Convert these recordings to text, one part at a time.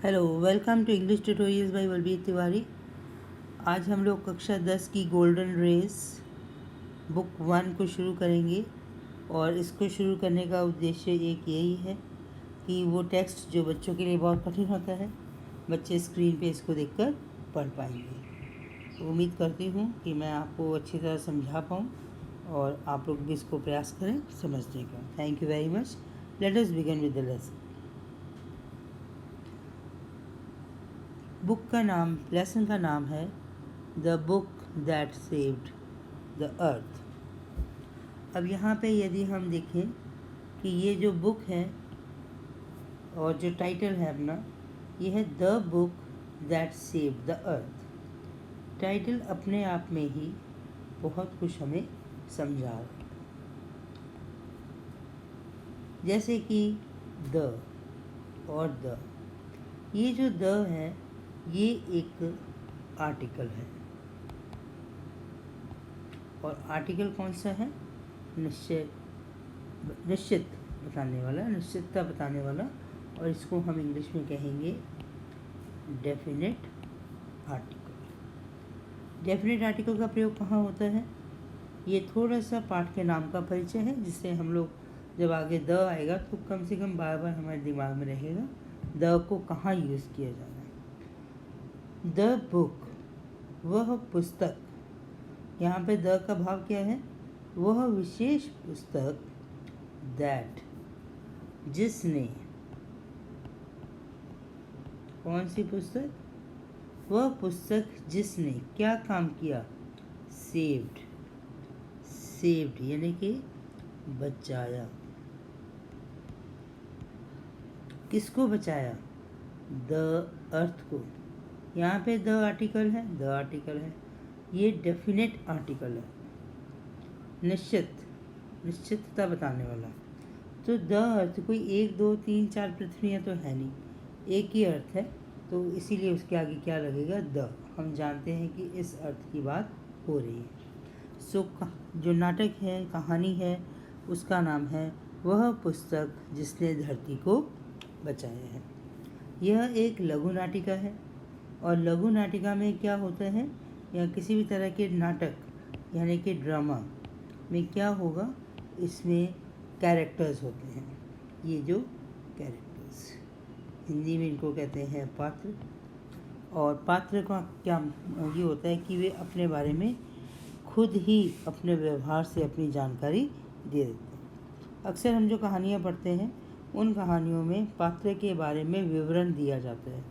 Hello, welcome to English tutorials by Balbir Tiwari. आज हम लोग कक्षा 10 की गोल्डन रेस बुक 1 को शुरू करेंगे और इसको शुरू करने का उद्देश्य एक यही है कि वो टेक्स्ट जो बच्चों के लिए बहुत कठिन होता है, बच्चे स्क्रीन पे इसको देखकर पढ़ पाएंगे। तो उम्मीद करती हूँ कि मैं आपको अच्छी तरह समझा पाऊँ और आप लोग भी इसको प्रयास करें समझने का। Thank you very much. Let us begin with the lesson. Lesson का नाम है the book that saved the earth. अब यहाँ पे यदि हम देखें कि ये जो बुक है और जो टाइटल है अपना, ये है the book that saved the earth. Title अपने आप में ही बहुत कुछ हमें समझा रहा है। जैसे कि द और द, ये जो द है ये एक आर्टिकल है और आर्टिकल कौन सा है? निश्चित बताने वाला, निश्चितता बताने वाला, और इसको हम इंग्लिश में कहेंगे डेफिनेट आर्टिकल। डेफिनेट आर्टिकल का प्रयोग कहाँ होता है? ये थोड़ा सा पाठ के नाम का परिचय है, जिससे हम लोग जब आगे द आएगा तो कम से कम बार बार हमारे दिमाग में रहेगा द को कहाँ यूज़ किया जाना है। द बुक, वह पुस्तक, यहाँ पे द का भाव क्या है? वह विशेष पुस्तक, दैट, जिसने, कौन सी पुस्तक? वह पुस्तक जिसने क्या काम किया? सेव्ड, सेव्ड यानी कि बचाया। किसको बचाया? द अर्थ को। यहाँ पे द आर्टिकल है, द आर्टिकल है, ये डेफिनेट आर्टिकल है, निश्चितता बताने वाला। तो द अर्थ कोई 1 2 3 4 पृथ्वियाँ तो है नहीं, एक ही अर्थ है, तो इसीलिए उसके आगे क्या लगेगा? द। हम जानते हैं कि इस अर्थ की बात हो रही है। सो जो नाटक है, कहानी है, उसका नाम है वह पुस्तक जिसने धरती को बचाया है। यह एक लघु नाटिका है और लघु नाटिका में क्या होता है, या किसी भी तरह के नाटक यानी कि ड्रामा में क्या होगा, इसमें कैरेक्टर्स होते हैं। ये जो कैरेक्टर्स, हिंदी में इनको कहते हैं पात्र। और पात्र का क्या ये होता है कि वे अपने बारे में खुद ही अपने व्यवहार से अपनी जानकारी दे देते हैं। अक्सर हम जो कहानियाँ पढ़ते हैं उन कहानियों में पात्र के बारे में विवरण दिया जाता है,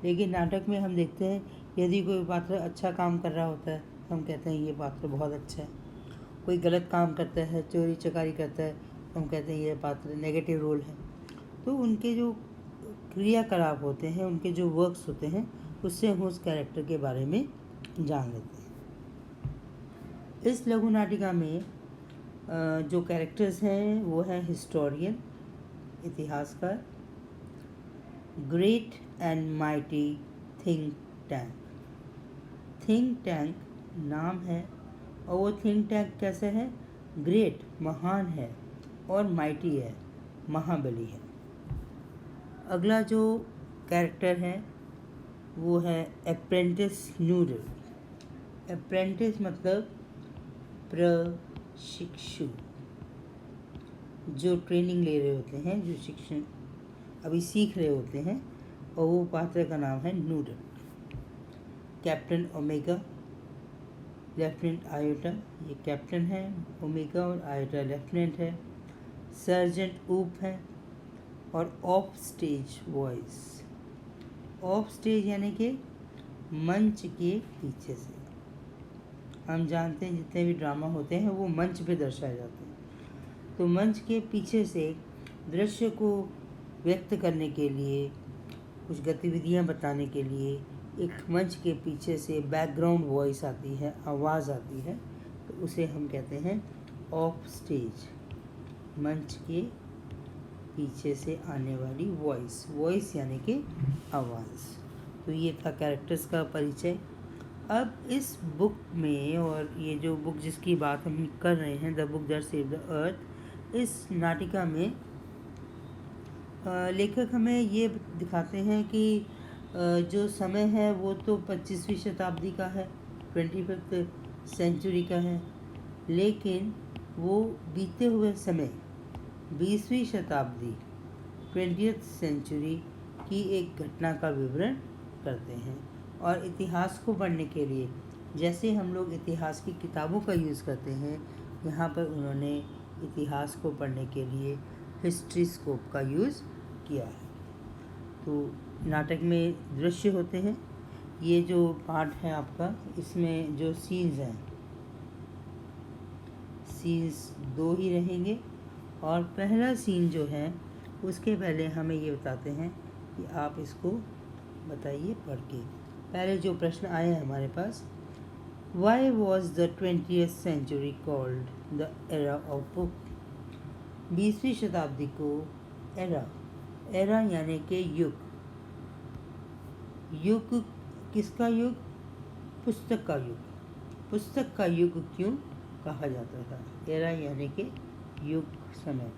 लेकिन नाटक में हम देखते हैं यदि कोई पात्र अच्छा काम कर रहा होता है तो हम कहते हैं ये पात्र बहुत अच्छा है। कोई गलत काम करता है, चोरी चकारी करता है, तो हम कहते हैं ये पात्र नेगेटिव रोल है। तो उनके जो क्रियाकलाप होते हैं, उनके जो वर्क्स होते हैं, उससे हम उस कैरेक्टर के बारे में जान लेते हैं। इस लघु नाटिका में जो कैरेक्टर्स हैं वो है हिस्टोरियन, इतिहासकार, great and mighty think tank. Think tank नाम है और वो थिंक टैंक कैसे है? ग्रेट, महान है, और माइटी है, महाबली है। अगला जो कैरेक्टर है वो है अप्रेंटिस नूडल। अप्रेंटिस मतलब प्रशिक्षु, जो ट्रेनिंग ले रहे होते हैं, जो शिक्षण अभी सीख रहे होते हैं, और वो पात्र का नाम है noodle. Captain omega, lieutenant iota, ये कैप्टन है, ओमेगा और आयोटा लेफ्टिनेंट है। सर्जेंट ऊप है और of stage voice. Of stage यानी कि मंच के पीछे से। हम जानते हैं जितने भी ड्रामा होते हैं वो मंच पे दर्शाए जाते हैं, तो मंच के पीछे से दृश्य को व्यक्त करने के लिए, कुछ गतिविधियां बताने के लिए एक मंच के पीछे से बैकग्राउंड वॉइस आती है, आवाज़ आती है, तो उसे हम कहते हैं ऑफ स्टेज, मंच के पीछे से आने वाली वॉइस। वॉइस यानी कि आवाज़। तो ये था कैरेक्टर्स का परिचय। अब इस बुक में, और ये जो बुक जिसकी बात हम कर रहे हैं, the book that saved the earth, इस नाटिका में लेखक हमें ये दिखाते हैं कि जो समय है वो तो 25वीं शताब्दी का है, 25th सेंचुरी का है, लेकिन वो बीते हुए समय 20वीं शताब्दी 20th सेंचुरी की एक घटना का विवरण करते हैं। और इतिहास को पढ़ने के लिए जैसे हम लोग इतिहास की किताबों का यूज़ करते हैं, यहाँ पर उन्होंने इतिहास को पढ़ने के लिए हिस्ट्री स्कोप का यूज़ किया है। तो नाटक में दृश्य होते हैं। ये जो पार्ट है आपका, इसमें जो सीन्स हैं, सीन्स 2 ही रहेंगे। और पहला सीन जो है उसके पहले हमें ये बताते हैं कि आप इसको बताइए पढ़ के। पहले जो प्रश्न आए हैं हमारे पास, why was the 20th century called the era of book? 20वीं शताब्दी को एरा यानी कि युग किसका युग? पुस्तक का युग। पुस्तक का युग क्यों कहा जाता था? एरा यानी कि युग, समय।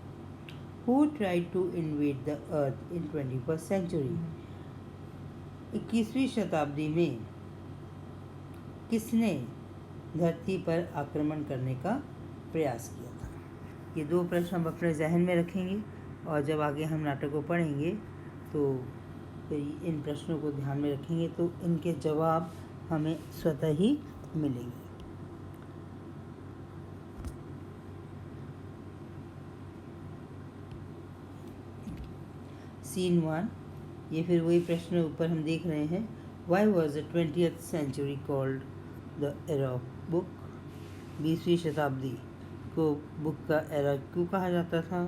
Who tried to invade the earth in 21st century? 21वीं शताब्दी में किसने धरती पर आक्रमण करने का प्रयास किया था? ये 2 प्रश्न हम अपने जहन में रखेंगे और जब आगे हम नाटक को पढ़ेंगे तो फिर इन प्रश्नों को ध्यान में रखेंगे तो इनके जवाब हमें स्वतः ही मिलेंगे। सीन 1, ये फिर वही प्रश्न ऊपर हम देख रहे हैं। Why was the 20th century called the era of book? 20वीं शताब्दी को बुक का एरा क्यों कहा जाता था?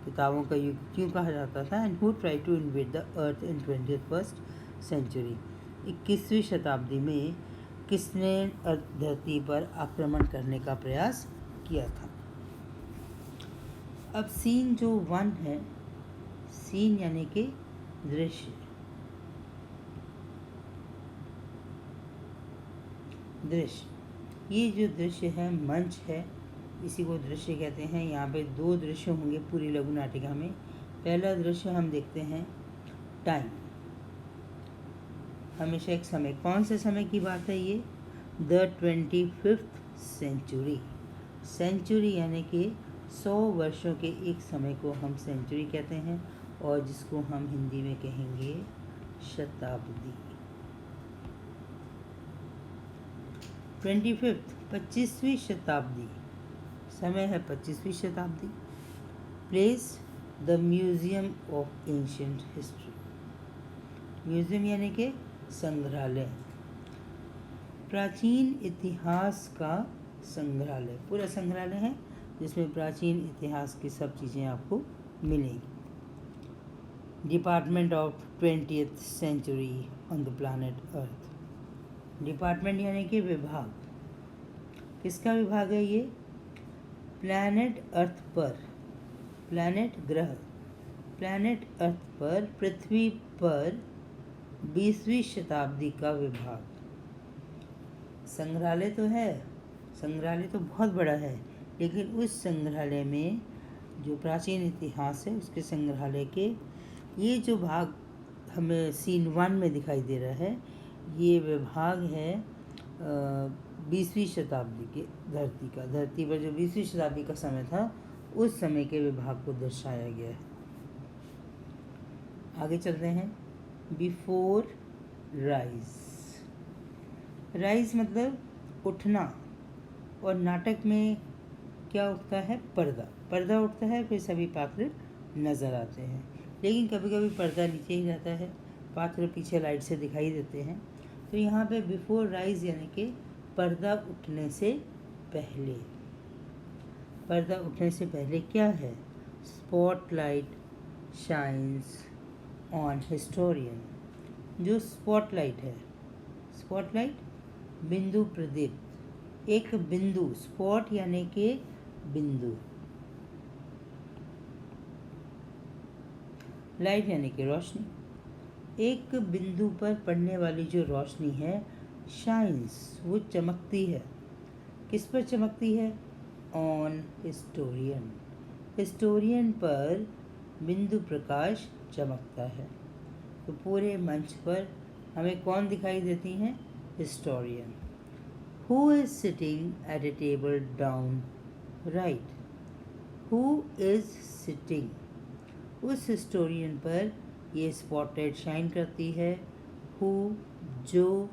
किताबों का युग क्यों कहा जाता था? And who try to invade the earth in 21st century? 21वीं शताब्दी में किसने धरती पर आक्रमण करने का प्रयास किया था? अब सीन जो 1 है, सीन यानी कि दृश्य। ये जो दृश्य है मंच है, इसी को दृश्य कहते हैं। यहाँ पे 2 दृश्य होंगे पूरी लघु नाटिका में। पहला दृश्य हम देखते हैं टाइम, हमेशा एक समय। कौन से समय की बात है ये? The 25th century. सेंचुरी यानी कि 100 वर्षों के एक समय को हम सेंचुरी कहते हैं और जिसको हम हिंदी में कहेंगे शताब्दी। 25वीं शताब्दी, समय है 25वीं शताब्दी। Place the museum of ancient history. Museum यानी कि संग्रहालय, प्राचीन इतिहास का संग्रहालय। पूरा संग्रहालय है जिसमें प्राचीन इतिहास की सब चीज़ें आपको मिलेंगी। Department of 20th century on the planet earth. Department यानी कि विभाग। किसका विभाग है ये? प्लैनेट अर्थ पर, प्लैनेट ग्रह, प्लैनेट अर्थ पर, पृथ्वी पर 20वीं शताब्दी का विभाग। संग्रहालय तो है, संग्रहालय तो बहुत बड़ा है, लेकिन उस संग्रहालय में जो प्राचीन इतिहास है उसके संग्रहालय के ये जो भाग हमें सीन 1 में दिखाई दे रहा है, ये विभाग है 20वीं शताब्दी के धरती का। धरती पर जो 20वीं शताब्दी का समय था उस समय के विभाग को दर्शाया गया है। आगे चलते हैं। Before rise. राइज मतलब उठना, और नाटक में क्या उठता है? पर्दा। पर्दा उठता है, फिर सभी पात्र नज़र आते हैं, लेकिन कभी कभी पर्दा नीचे ही रहता है, पात्र पीछे लाइट से दिखाई देते हैं। तो यहाँ पे बिफोर राइज यानी कि पर्दा उठने से पहले। पर्दा उठने से पहले क्या है? Spotlight shines on historian. जो स्पॉटलाइट है, स्पॉटलाइट बिंदु प्रदीप, एक बिंदु, स्पॉट यानी कि बिंदु, लाइट यानी कि रोशनी। एक बिंदु पर पड़ने वाली जो रोशनी है, शाइन्स, वो चमकती है। किस पर चमकती है? ऑन हिस्टोरियन, हिस्टोरियन पर बिंदु प्रकाश चमकता है। तो पूरे मंच पर हमें कौन दिखाई देती हैं? Historian. Who is sitting at A table down right? Who is sitting, उस हिस्टोरियन पर ये स्पॉटलाइट शाइन करती है। हु, जो,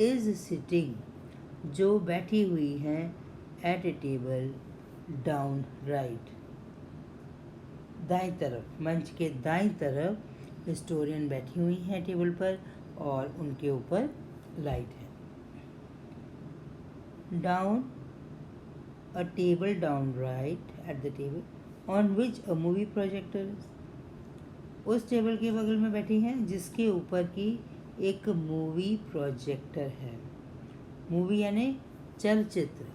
इज सिटिंग, जो बैठी हुई हैं, एट ए टेबल डाउन राइट, दाईं तरफ, मंच के दाईं तरफ हिस्टोरियन बैठी हुई हैं टेबल पर और उनके ऊपर लाइट है। Down, a table down right at the table on which a movie projector is, उस टेबल के बगल में बैठी हैं जिसके ऊपर की एक मूवी प्रोजेक्टर है। मूवी यानी चलचित्र,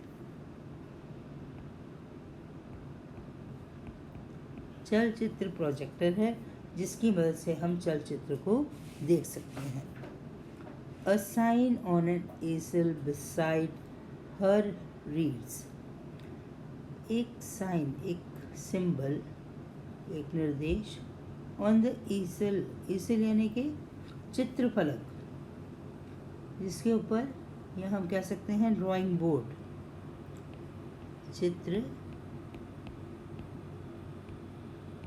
चलचित्र प्रोजेक्टर है जिसकी मदद से हम चलचित्र को देख सकते हैं। A sign on an easel beside her reads, एक साइन, एक सिंबल, एक निर्देश, ऑन द easel, easel यानी कि चित्रफलक, जिसके ऊपर या हम कह सकते हैं ड्राइंग बोर्ड, चित्र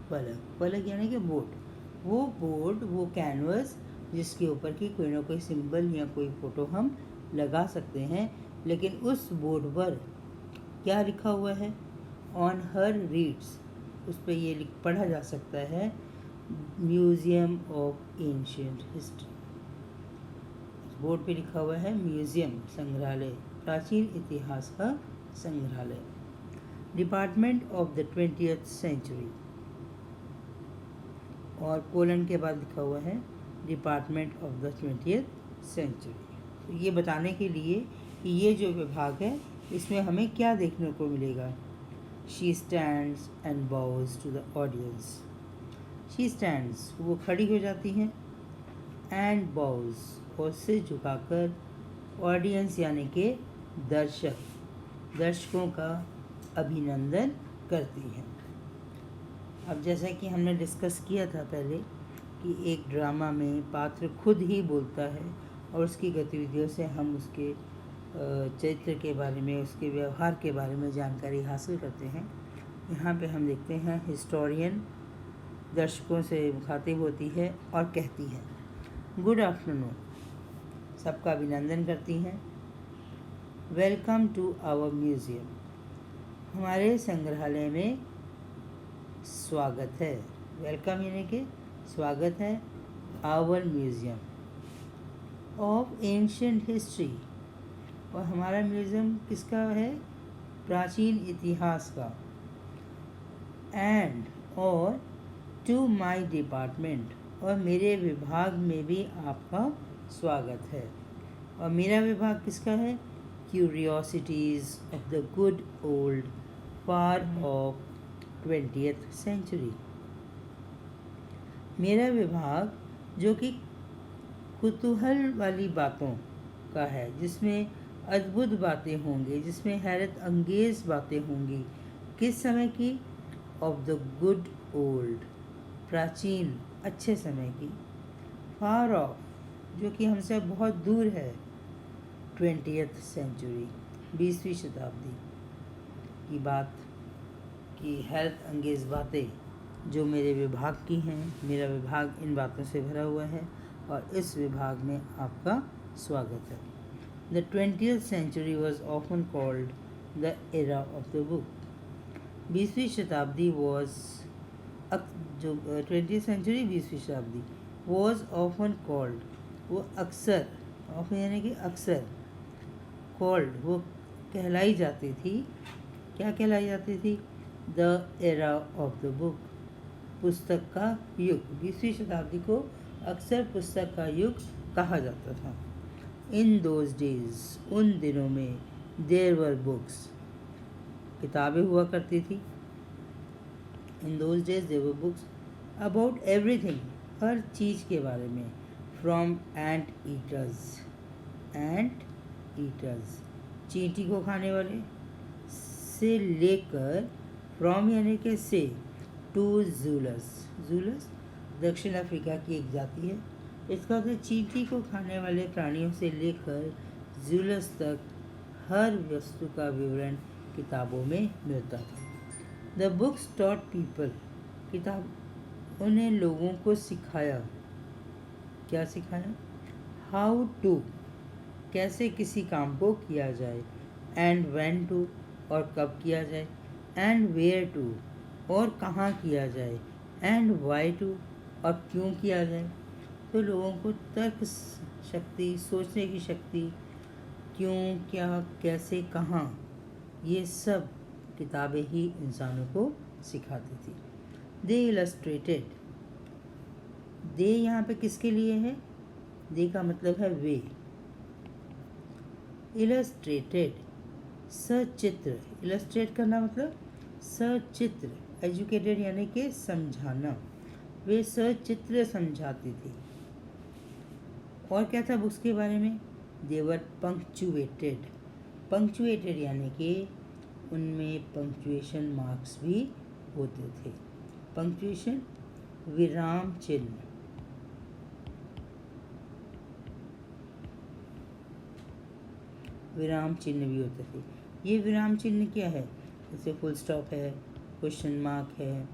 फलक, फलक यानी कि बोर्ड, वो बोर्ड, वो कैनवस जिसके ऊपर की कोई ना कोई सिंबल या कोई फोटो हम लगा सकते हैं। लेकिन उस बोर्ड पर क्या लिखा हुआ है? ऑन हर रीड्स, उस पर ये पढ़ा जा सकता है museum of ancient history. Board पे लिखा हुआ है म्यूजियम, संग्रहालय, प्राचीन इतिहास का संग्रहालय। Department of the 20th century, और कोलन के बाद लिखा हुआ है department of the 20th century. तो ये बताने के लिए कि ये जो विभाग है इसमें हमें क्या देखने को मिलेगा। She stands and bows to the audience, she stands, वो खड़ी हो जाती हैं, एंड बाउज, और सिर झुकाकर, ऑडियंस यानी कि दर्शक, दर्शकों का अभिनंदन करती हैं। अब जैसा कि हमने डिस्कस किया था पहले कि एक ड्रामा में पात्र खुद ही बोलता है और उसकी गतिविधियों से हम उसके चरित्र के बारे में, उसके व्यवहार के बारे में जानकारी हासिल करते हैं। यहाँ पे हम देखते हैं हिस्टोरियन दर्शकों से मुखातिब होती है और कहती है गुड आफ्टरनून, सबका अभिनंदन करती हैं। वेलकम टू आवर म्यूज़ियम, हमारे संग्रहालय में स्वागत है। वेलकम यानी कि स्वागत है। Our museum of ancient history, और हमारा म्यूज़ियम किसका है? प्राचीन इतिहास का। एंड, और टू माय डिपार्टमेंट, और मेरे विभाग में भी आपका स्वागत है। और मेरा विभाग किसका है? Curiosities of the good old part of 20th century. मेरा विभाग जो कि कुतूहल वाली बातों का है, जिसमें अद्भुत बातें होंगी, जिसमें हैरत अंगेज़ बातें होंगी। किस समय की? ऑफ द गुड ओल्ड, प्राचीन अच्छे समय की। फार ऑफ, जो कि हमसे बहुत दूर है। 20th सेंचुरी, 20वीं शताब्दी की बात की हैरत अंगेज़ बातें जो मेरे विभाग की हैं। मेरा विभाग इन बातों से भरा हुआ है और इस विभाग में आपका स्वागत है। The 20th century was often called the era of the book. 20वीं शताब्दी वॉज, जो 20th सेंचुरी 20वीं शताब्दी, वॉज ऑफन कॉल्ड, वो अक्सर, ऑफन यानी कि अक्सर, कॉल्ड वो कहलाई जाती थी। क्या कहलाई जाती थी? The era of the book, पुस्तक का युग। 20वीं शताब्दी को अक्सर पुस्तक का युग कहा जाता था। इन दोज डेज, उन दिनों में, देयर वर बुक्स, किताबें हुआ करती थी। In those days there were books about everything, हर चीज़ के बारे में। From anteaters, anteaters, चींटी को खाने वाले, से लेकर, फ्रॉम यानी कि से, टू जूलस। जूलस दक्षिण अफ्रीका की एक जाति है। इसका मतलब चींटी को खाने वाले प्राणियों से लेकर जूलस तक हर वस्तु का विवरण किताबों में मिलता था। द बुक्स टॉट पीपल, किताब उन्हें लोगों को सिखाया। क्या सिखाया? हाउ टू, कैसे किसी काम को किया जाए, एंड व्हेन टू, और कब किया जाए, एंड वेयर टू, और कहाँ किया जाए, एंड वाई टू, और क्यों किया जाए। तो लोगों को तर्क शक्ति, सोचने की शक्ति, क्यों, क्या, कैसे, कहाँ, ये सब किताबें ही इंसानों को सिखाती थी। दे इलस्ट्रेटेड, दे यहाँ पे किसके लिए है? दे का मतलब है वे। इलस्ट्रेटेड सचित्र, इलस्ट्रेट करना मतलब सचित्र, एजुकेटेड यानी कि समझाना, वे सचित्र समझाती थी। और क्या था बुक्स के बारे में? देवर पंक्चुएटेड, पंक्चुएटेड यानी कि उनमें पंक्चुएशन मार्क्स भी होते थे। पंक्चुएशन विराम चिन्ह, विराम चिन्ह भी होते थे। ये विराम चिन्ह क्या है? जैसे फुल स्टॉप है, क्वेश्चन मार्क है,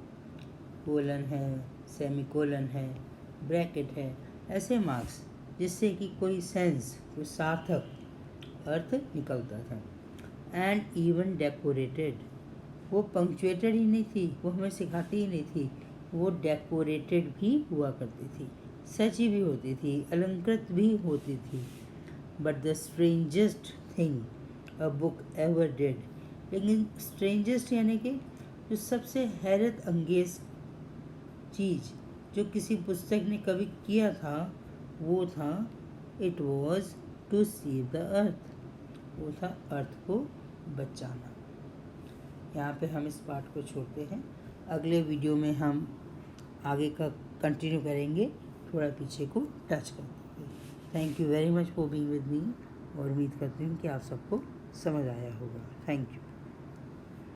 कोलन है, सेमीकोलन है, ब्रैकेट है, ऐसे मार्क्स जिससे कि कोई सेंस, कोई सार्थक अर्थ निकलता था। एंड इवन डेकोरेटेड, वो पंक्चुएटेड ही नहीं थी, वो हमें सिखाती ही नहीं थी, वो डेकोरेटेड भी हुआ करती थी, सची भी होती थी, अलंकृत भी होती थी। But the strangest thing a book ever did, लेकिन स्ट्रेंजेस्ट यानी कि जो सबसे हैरत अंगेज चीज़ जो किसी पुस्तक ने कभी किया था वो था it was to save the earth, वो था अर्थ को बचाना। यहाँ पे हम इस पार्ट को छोड़ते हैं। अगले वीडियो में हम आगे का कंटिन्यू करेंगे, थोड़ा पीछे को टच करते हुए। Thank you very much for being with me, और उम्मीद करती हूँ कि आप सबको समझ आया होगा। Thank you.